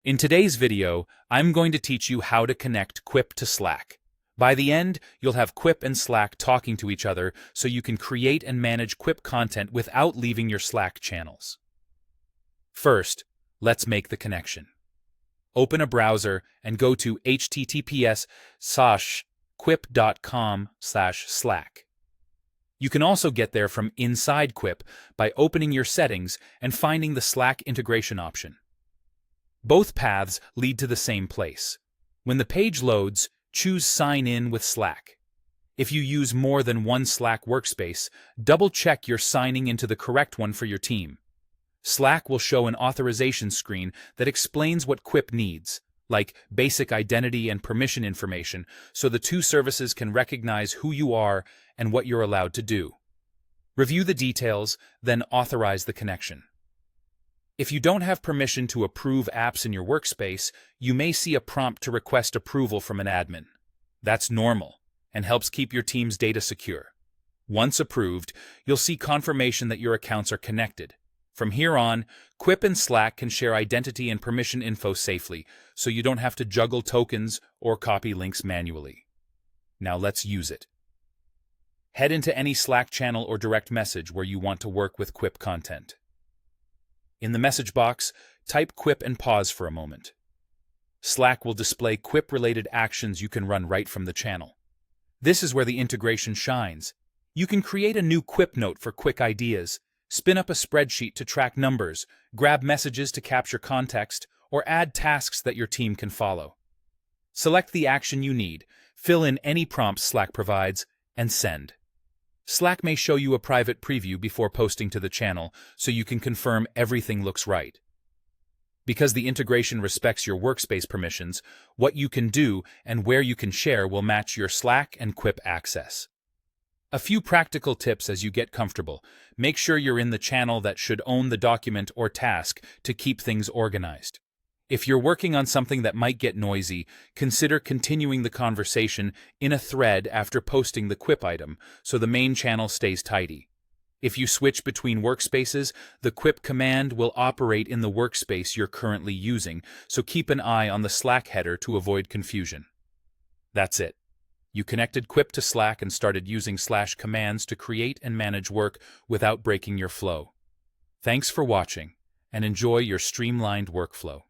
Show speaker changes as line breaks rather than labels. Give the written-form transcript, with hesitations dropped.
In today's video, I'm going to teach you how to connect Quip to Slack. By the end, you'll have Quip and Slack talking to each other so you can create and manage Quip content without leaving your Slack channels. First, let's make the connection. Open a browser and go to https://quip.com/slack. You can also get there from inside Quip by opening your settings and finding the Slack integration option. Both paths lead to the same place. When the page loads, choose Sign In with Slack. If you use more than one Slack workspace, double-check you're signing into the correct one for your team. Slack will show an authorization screen that explains what Quip needs, like basic identity and permission information, so the two services can recognize who you are and what you're allowed to do. Review the details, then authorize the connection. If you don't have permission to approve apps in your workspace, you may see a prompt to request approval from an admin. That's normal and helps keep your team's data secure. Once approved, you'll see confirmation that your accounts are connected. From here on, Quip and Slack can share identity and permission info safely, so you don't have to juggle tokens or copy links manually. Now let's use it. Head into any Slack channel or direct message where you want to work with Quip content. In the message box, type Quip and pause for a moment. Slack will display Quip-related actions you can run right from the channel. This is where the integration shines. You can create a new Quip note for quick ideas, spin up a spreadsheet to track numbers, grab messages to capture context, or add tasks that your team can follow. Select the action you need, fill in any prompts Slack provides, and send. Slack may show you a private preview before posting to the channel, so you can confirm everything looks right. Because the integration respects your workspace permissions, what you can do and where you can share will match your Slack and Quip access. A few practical tips as you get comfortable. Make sure you're in the channel that should own the document or task to keep things organized. If you're working on something that might get noisy, consider continuing the conversation in a thread after posting the Quip item so the main channel stays tidy. If you switch between workspaces, the Quip command will operate in the workspace you're currently using, so keep an eye on the Slack header to avoid confusion. That's it. You connected Quip to Slack and started using /commands to create and manage work without breaking your flow. Thanks for watching, and enjoy your streamlined workflow.